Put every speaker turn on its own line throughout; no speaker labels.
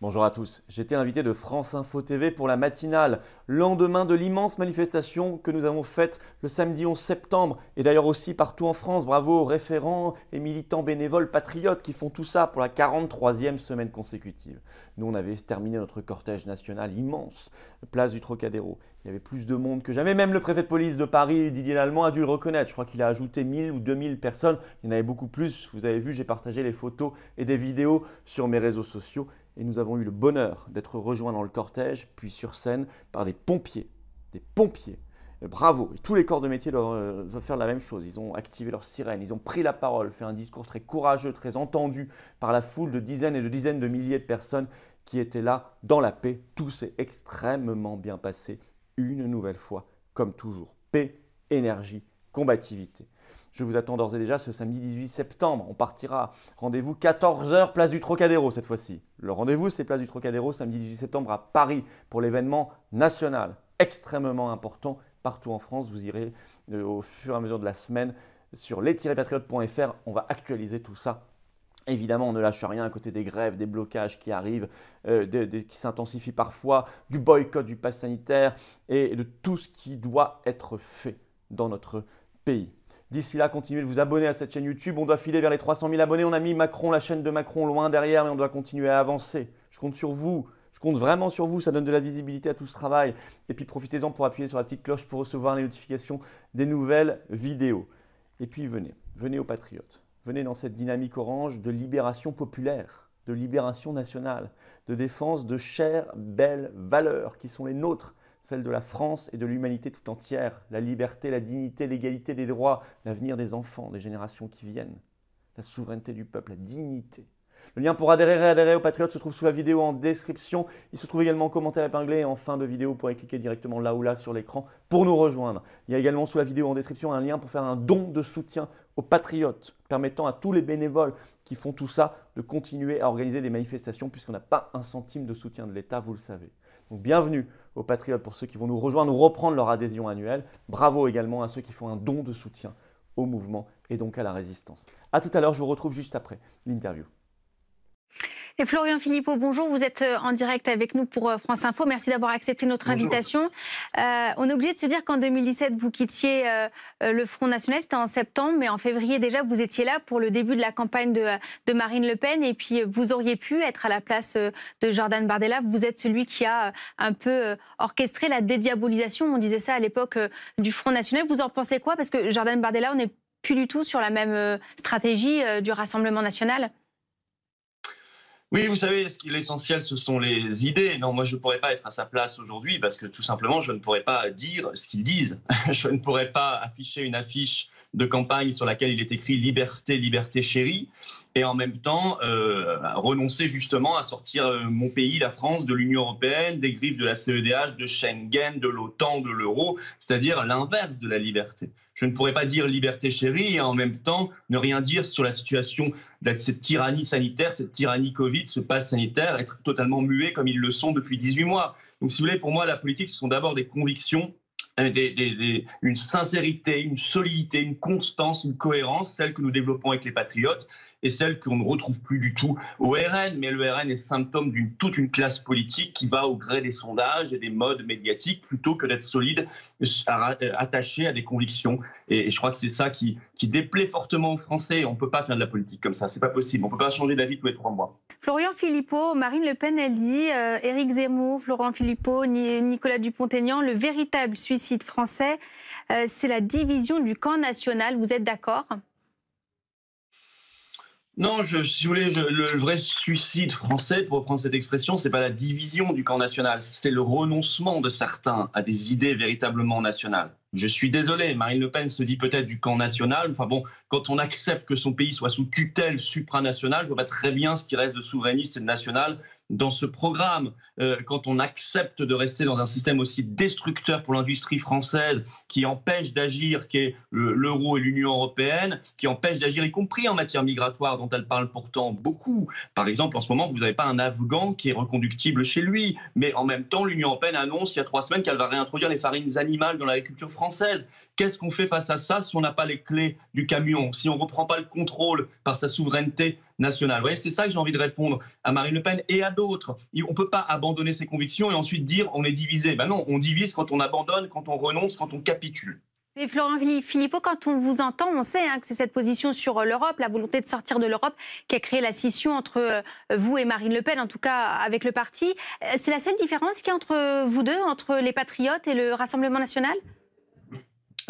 Bonjour à tous, j'étais invité de France Info TV pour la matinale, lendemain de l'immense manifestation que nous avons faite le samedi 11 septembre et d'ailleurs aussi partout en France. Bravo aux référents et militants bénévoles patriotes qui font tout ça pour la 43e semaine consécutive. Nous on avait terminé notre cortège national immense, place du Trocadéro. Il y avait plus de monde que jamais, même le préfet de police de Paris, Didier Lallement, a dû le reconnaître. Je crois qu'il a ajouté 1000 ou 2000 personnes, il y en avait beaucoup plus. Vous avez vu, j'ai partagé les photos et des vidéos sur mes réseaux sociaux. Et nous avons eu le bonheur d'être rejoints dans le cortège, puis sur scène, par des pompiers. Des pompiers. Bravo. Et tous les corps de métier doivent faire la même chose. Ils ont activé leur sirène, ils ont pris la parole, fait un discours très courageux, très entendu par la foule de dizaines et de dizaines de milliers de personnes qui étaient là dans la paix. Tout s'est extrêmement bien passé, une nouvelle fois, comme toujours. Paix, énergie, combativité. Je vous attends d'ores et déjà ce samedi 18 septembre. On partira. Rendez-vous 14 h, place du Trocadéro cette fois-ci. Le rendez-vous, c'est place du Trocadéro, samedi 18 septembre à Paris pour l'événement national, extrêmement important partout en France. Vous irez au fur et à mesure de la semaine sur les-patriotes.fr. On va actualiser tout ça. Évidemment, on ne lâche rien à côté des grèves, des blocages qui arrivent, qui s'intensifient parfois, du boycott du pass sanitaire et de tout ce qui doit être fait dans notre pays. D'ici là, continuez de vous abonner à cette chaîne YouTube. On doit filer vers les 300 000 abonnés. On a mis Macron, la chaîne de Macron, loin derrière, mais on doit continuer à avancer. Je compte sur vous. Je compte vraiment sur vous. Ça donne de la visibilité à tout ce travail. Et puis profitez-en pour appuyer sur la petite cloche pour recevoir les notifications des nouvelles vidéos. Et puis venez aux Patriotes. Venez dans cette dynamique orange de libération populaire, de libération nationale, de défense de chères, belles valeurs qui sont les nôtres. Celle de la France et de l'humanité tout entière, la liberté, la dignité, l'égalité des droits, l'avenir des enfants, des générations qui viennent, la souveraineté du peuple, la dignité. Le lien pour adhérer aux Patriotes se trouve sous la vidéo en description. Il se trouve également en commentaire épinglé et en fin de vidéo. Vous pourrez cliquer directement là ou là sur l'écran pour nous rejoindre. Il y a également sous la vidéo en description un lien pour faire un don de soutien aux Patriotes, permettant à tous les bénévoles qui font tout ça de continuer à organiser des manifestations puisqu'on n'a pas un centime de soutien de l'État, vous le savez. Donc bienvenue aux Patriotes pour ceux qui vont nous rejoindre, nous reprendre leur adhésion annuelle. Bravo également à ceux qui font un don de soutien au mouvement et donc à la résistance. A tout à l'heure, je vous retrouve juste après l'interview.
Et Florian Philippot, bonjour, vous êtes en direct avec nous pour France Info. Merci d'avoir accepté notre invitation. On est obligé de se dire qu'en 2017, vous quittiez le Front National, c'était en septembre, mais en février déjà, vous étiez là pour le début de la campagne de Marine Le Pen et puis vous auriez pu être à la place de Jordan Bardella. Vous êtes celui qui a un peu orchestré la dédiabolisation, on disait ça à l'époque du Front National. Vous en pensez quoi? Parce que Jordan Bardella, on n'est plus du tout sur la même stratégie du Rassemblement national.
Oui, vous savez, l'essentiel, ce sont les idées. Non, moi, je ne pourrais pas être à sa place aujourd'hui parce que tout simplement, je ne pourrais pas dire ce qu'ils disent. Je ne pourrais pas afficher une affiche de campagne sur laquelle il est écrit « Liberté, liberté chérie » et en même temps renoncer justement à sortir mon pays, la France, de l'Union européenne, des griffes de la CEDH, de Schengen, de l'OTAN, de l'euro, c'est-à-dire l'inverse de la liberté. Je ne pourrais pas dire liberté chérie et en même temps ne rien dire sur la situation de cette tyrannie sanitaire, cette tyrannie Covid, ce pass sanitaire, être totalement muet comme ils le sont depuis 18 mois. Donc si vous voulez, pour moi, la politique, ce sont d'abord des convictions, une sincérité, une solidité, une constance, une cohérence, celle que nous développons avec les Patriotes et celle qu'on ne retrouve plus du tout au RN. Mais le RN est symptôme d'une toute une classe politique qui va au gré des sondages et des modes médiatiques plutôt que d'être solide, attaché à des convictions. Et je crois que c'est ça qui déplaît fortement aux Français. On ne peut pas faire de la politique comme ça, c'est pas possible. On ne peut pas changer d'avis tous les 3 mois.
Florian Philippot, Marine Le Pen, elle dit Éric Zemmour, Florian Philippot, Nicolas Dupont-Aignan, le véritable suicide français, c'est la division du camp national. Vous êtes d'accord?
Non, si vous voulez, le vrai suicide français, pour reprendre cette expression, c'est pas la division du camp national, c'est le renoncement de certains à des idées véritablement nationales. Je suis désolé, Marine Le Pen se dit peut-être du camp national. Enfin bon, quand on accepte que son pays soit sous tutelle supranationale, je vois pas très bien ce qui reste de souverainiste et de national dans ce programme. Quand on accepte de rester dans un système aussi destructeur pour l'industrie française, qui empêche d'agir, qu'est l'euro et l'Union européenne, qui empêche d'agir, y compris en matière migratoire, dont elle parle pourtant beaucoup. Par exemple, en ce moment, vous n'avez pas un Afghan qui est reconductible chez lui, mais en même temps, l'Union européenne annonce il y a 3 semaines qu'elle va réintroduire les farines animales dans l'agriculture française. Qu'est-ce qu'on fait face à ça si on n'a pas les clés du camion, si on ne reprend pas le contrôle par sa souveraineté nationale. Vous voyez, c'est ça que j'ai envie de répondre à Marine Le Pen et à d'autres. On ne peut pas abandonner ses convictions et ensuite dire on est divisé. Ben non, on divise quand on abandonne, quand on renonce, quand on capitule.
Mais Florent Philippot, quand on vous entend, on sait que c'est cette position sur l'Europe, la volonté de sortir de l'Europe, qui a créé la scission entre vous et Marine Le Pen, en tout cas avec le parti. C'est la seule différence qu'il y a entre vous deux, entre les Patriotes et le Rassemblement national ?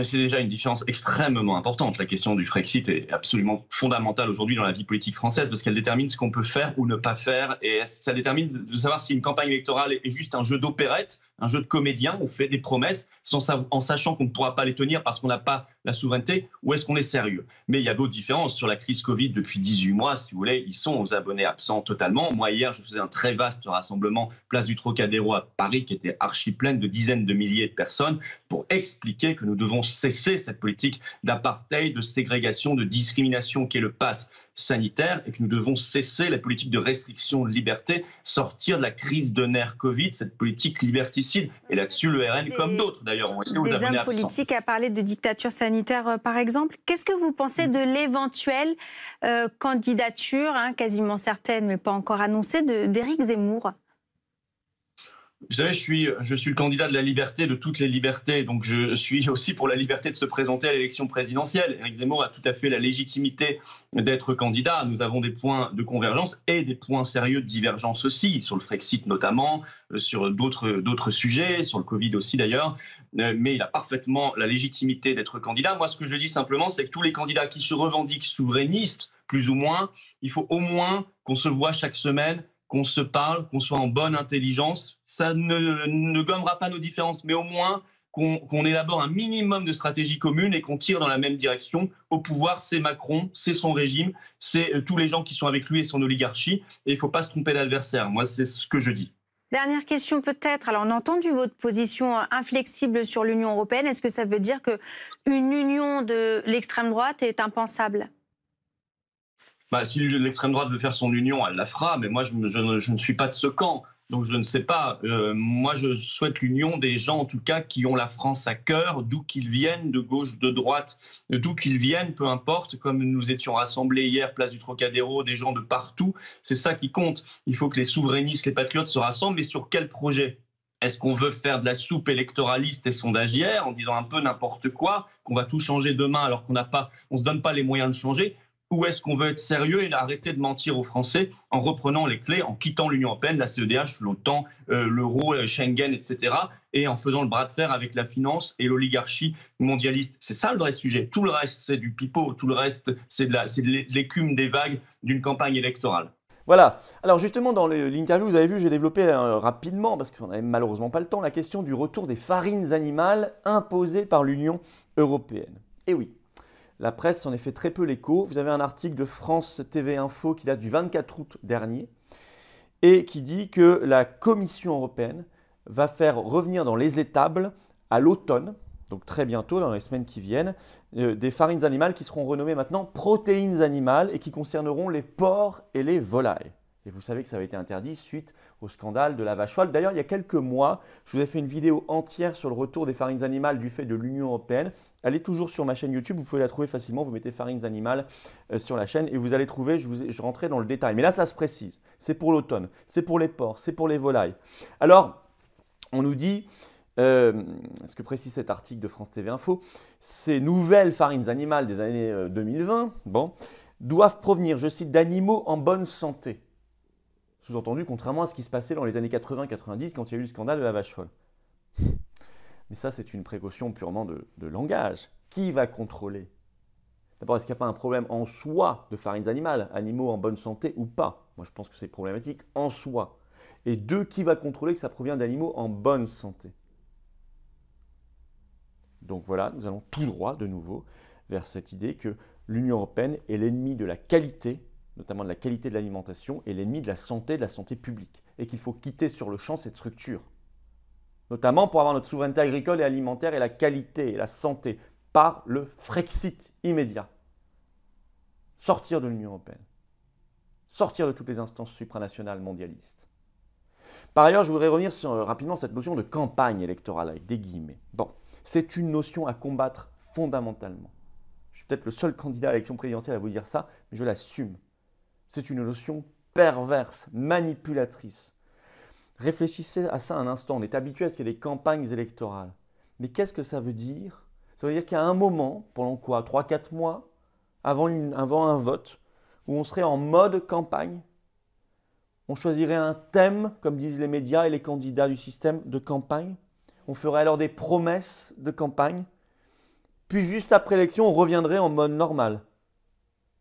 C'est déjà une différence extrêmement importante. La question du Frexit est absolument fondamentale aujourd'hui dans la vie politique française parce qu'elle détermine ce qu'on peut faire ou ne pas faire et ça détermine de savoir si une campagne électorale est juste un jeu d'opérette, un jeu de comédien, on fait des promesses en sachant qu'on ne pourra pas les tenir parce qu'on n'a pas la souveraineté, ou est-ce qu'on est sérieux? Mais il y a d'autres différences. Sur la crise Covid, depuis 18 mois, si vous voulez, ils sont aux abonnés absents totalement. Moi, hier, je faisais un très vaste rassemblement place du Trocadéro à Paris qui était archi pleine de dizaines de milliers de personnes pour expliquer que nous devons cesser cette politique d'apartheid, de ségrégation, de discrimination qu'est le pass sanitaire et que nous devons cesser la politique de restriction de liberté, sortir de la crise de nerfs Covid, cette politique liberticide. Et là-dessus, le RN, comme d'autres d'ailleurs, ont été aux abonnés
des
absents.
hommes politiques à parler de dictature sanitaire, par exemple. Qu'est-ce que vous pensez de l'éventuelle candidature, quasiment certaine, mais pas encore annoncée, d'Éric Zemmour ?
Vous savez, je suis le candidat de la liberté, de toutes les libertés, donc je suis aussi pour la liberté de se présenter à l'élection présidentielle. Éric Zemmour a tout à fait la légitimité d'être candidat. Nous avons des points de convergence et des points sérieux de divergence aussi, sur le Frexit notamment, sur d'autres sujets, sur le Covid aussi d'ailleurs. Mais il a parfaitement la légitimité d'être candidat. Moi, ce que je dis simplement, c'est que tous les candidats qui se revendiquent souverainistes, plus ou moins, il faut au moins qu'on se voit chaque semaine, qu'on se parle, qu'on soit en bonne intelligence. Ça ne gommera pas nos différences, mais au moins qu'on élabore un minimum de stratégie commune et qu'on tire dans la même direction. Au pouvoir, c'est Macron, c'est son régime, c'est tous les gens qui sont avec lui et son oligarchie. Et il ne faut pas se tromper d'adversaire. Moi, c'est ce que je dis.
Dernière question peut-être. Alors, on a entendu votre position inflexible sur l'Union européenne. Est-ce que ça veut dire qu'une union de l'extrême droite est impensable ?
Si l'extrême droite veut faire son union, elle la fera, mais moi, je ne suis pas de ce camp. Donc, je ne sais pas. Moi, je souhaite l'union des gens, en tout cas, qui ont la France à cœur, d'où qu'ils viennent, de gauche, de droite, d'où qu'ils viennent, peu importe. Comme nous étions rassemblés hier, place du Trocadéro, des gens de partout. C'est ça qui compte. Il faut que les souverainistes, les patriotes se rassemblent, mais sur quel projet ? Est-ce qu'on veut faire de la soupe électoraliste et sondagière en disant un peu n'importe quoi, qu'on va tout changer demain alors qu'on ne se donne pas les moyens de changer ? Ou est-ce qu'on veut être sérieux et arrêter de mentir aux Français en reprenant les clés, en quittant l'Union européenne, la CEDH, l'OTAN, l'euro, Schengen, etc. et en faisant le bras de fer avec la finance et l'oligarchie mondialiste? C'est ça le vrai sujet. Tout le reste, c'est du pipeau. Tout le reste, c'est de l'écume des vagues d'une campagne électorale.
Voilà. Alors justement, dans l'interview, vous avez vu, j'ai développé rapidement, parce qu'on n'avait malheureusement pas le temps, la question du retour des farines animales imposées par l'Union européenne. Et oui. La presse s'en est fait très peu l'écho. Vous avez un article de France TV Info qui date du 24 août dernier et qui dit que la Commission européenne va faire revenir dans les étables à l'automne, donc très bientôt, dans les semaines qui viennent, des farines animales qui seront renommées maintenant protéines animales et qui concerneront les porcs et les volailles. Et vous savez que ça avait été interdit suite au scandale de la vache folle. D'ailleurs, il y a quelques mois, je vous ai fait une vidéo entière sur le retour des farines animales du fait de l'Union européenne. Elle est toujours sur ma chaîne YouTube, vous pouvez la trouver facilement. Vous mettez farines animales sur la chaîne et vous allez trouver, je rentrais dans le détail. Mais là, ça se précise. C'est pour l'automne, c'est pour les porcs, c'est pour les volailles. Alors, on nous dit, ce que précise cet article de France TV Info, ces nouvelles farines animales des années 2020 doivent provenir, je cite, d'animaux en bonne santé. Sous-entendu, contrairement à ce qui se passait dans les années 80-90 quand il y a eu le scandale de la vache folle. Mais ça, c'est une précaution purement de langage. Qui va contrôler? D'abord, est-ce qu'il n'y a pas un problème en soi de farines animales, animaux en bonne santé ou pas? Moi, je pense que c'est problématique en soi. Et deux, qui va contrôler que ça provient d'animaux en bonne santé? Donc voilà, nous allons tout droit, de nouveau, vers cette idée que l'Union européenne est l'ennemi de la qualité, notamment de la qualité de l'alimentation, et l'ennemi de la santé publique. Et qu'il faut quitter sur le champ cette structure. Notamment pour avoir notre souveraineté agricole et alimentaire et la qualité et la santé par le Frexit immédiat. Sortir de l'Union européenne. Sortir de toutes les instances supranationales mondialistes. Par ailleurs, je voudrais revenir sur rapidement cette notion de campagne électorale avec des guillemets. Bon, c'est une notion à combattre fondamentalement. Je suis peut-être le seul candidat à l'élection présidentielle à vous dire ça, mais je l'assume. C'est une notion perverse, manipulatrice. Réfléchissez à ça un instant. On est habitué à ce qu'il y ait des campagnes électorales. Mais qu'est-ce que ça veut dire? Ça veut dire qu'il y a un moment, pendant quoi? 3-4 mois, avant un vote, où on serait en mode campagne. On choisirait un thème, comme disent les médias et les candidats du système de campagne. On ferait alors des promesses de campagne. Puis juste après l'élection, on reviendrait en mode normal.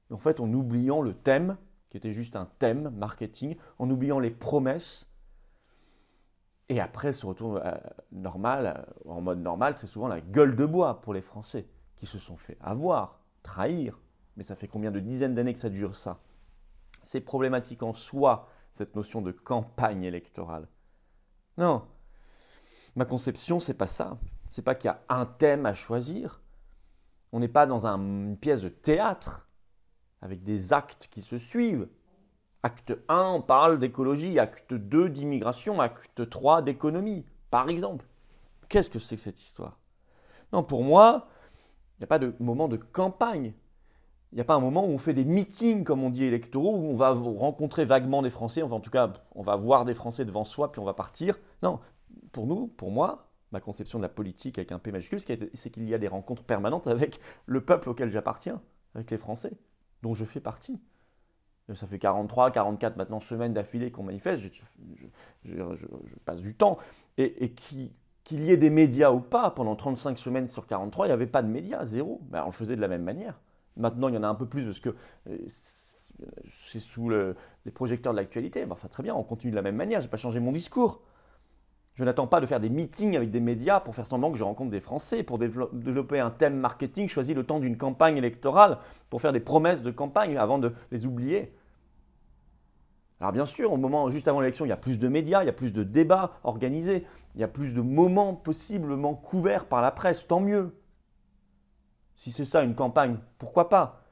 Et en fait, en oubliant le thème, qui était juste un thème marketing, en oubliant les promesses. Et après, ce retour normal, en mode normal, c'est souvent la gueule de bois pour les Français qui se sont fait avoir, trahir. Mais ça fait combien de dizaines d'années que ça dure ça? C'est problématique en soi, cette notion de campagne électorale. Non, ma conception, c'est pas ça. C'est pas qu'il y a un thème à choisir. On n'est pas dans une pièce de théâtre avec des actes qui se suivent. Acte 1, on parle d'écologie. Acte 2, d'immigration. Acte 3, d'économie, par exemple. Qu'est-ce que c'est que cette histoire? Non, pour moi, il n'y a pas de moment de campagne. Il n'y a pas un moment où on fait des meetings, comme on dit, électoraux, où on va rencontrer vaguement des Français. Enfin, en tout cas, on va voir des Français devant soi, puis on va partir. Non, pour nous, pour moi, ma conception de la politique avec un P majuscule, c'est qu'il y a des rencontres permanentes avec le peuple auquel j'appartiens, avec les Français, dont je fais partie. Ça fait 43, 44 maintenant semaines d'affilée qu'on manifeste, je passe du temps. Et qu'il y ait des médias ou pas, pendant 35 semaines sur 43, il n'y avait pas de médias, zéro. Ben, on le faisait de la même manière. Maintenant, il y en a un peu plus parce que c'est sous les projecteurs de l'actualité. Ben, enfin, très bien, on continue de la même manière, je n'ai pas changé mon discours. Je n'attends pas de faire des meetings avec des médias pour faire semblant que je rencontre des Français, pour développer un thème marketing choisi le temps d'une campagne électorale, pour faire des promesses de campagne avant de les oublier. Alors bien sûr, juste avant l'élection, il y a plus de médias, il y a plus de débats organisés, il y a plus de moments possiblement couverts par la presse, tant mieux. Si c'est ça une campagne, pourquoi pas?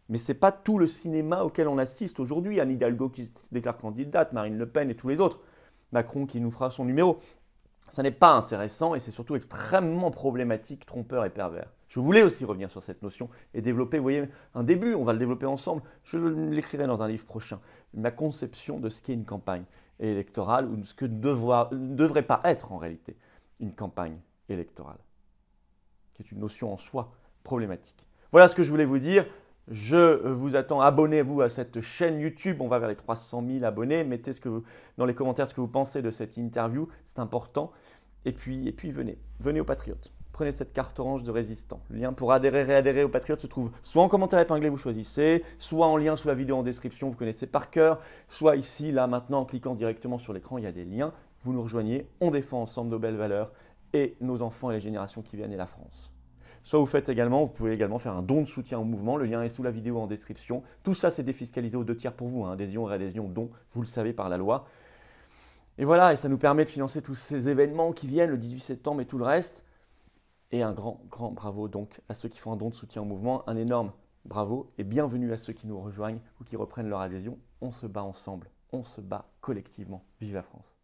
Mais ce n'est pas tout le cinéma auquel on assiste aujourd'hui. Anne Hidalgo qui se déclare candidate, Marine Le Pen et tous les autres. Macron qui nous fera son numéro. Ça n'est pas intéressant et c'est surtout extrêmement problématique, trompeur et pervers. Je voulais aussi revenir sur cette notion et développer, vous voyez, un début, on va le développer ensemble. Je l'écrirai dans un livre prochain. Ma conception de ce qu'est une campagne électorale ou de ce que ne devrait pas être en réalité une campagne électorale, qui est une notion en soi problématique. Voilà ce que je voulais vous dire. Je vous attends, abonnez-vous à cette chaîne YouTube, on va vers les 300 000 abonnés, mettez dans les commentaires ce que vous pensez de cette interview, c'est important. Et puis venez aux Patriotes, prenez cette carte orange de résistant. Le lien pour réadhérer aux Patriotes se trouve soit en commentaire épinglé, vous choisissez, soit en lien sous la vidéo en description, vous connaissez par cœur, soit ici, là, maintenant, en cliquant directement sur l'écran, il y a des liens, vous nous rejoignez, on défend ensemble nos belles valeurs et nos enfants et les générations qui viennent et la France. Soit vous pouvez également faire un don de soutien au mouvement, le lien est sous la vidéo en description. Tout ça, c'est défiscalisé aux 2 tiers pour vous, adhésion, réadhésion, don, vous le savez par la loi. Et voilà, et ça nous permet de financer tous ces événements qui viennent, le 18 septembre et tout le reste. Et un grand bravo donc à ceux qui font un don de soutien au mouvement, un énorme bravo et bienvenue à ceux qui nous rejoignent ou qui reprennent leur adhésion. On se bat ensemble, on se bat collectivement. Vive la France!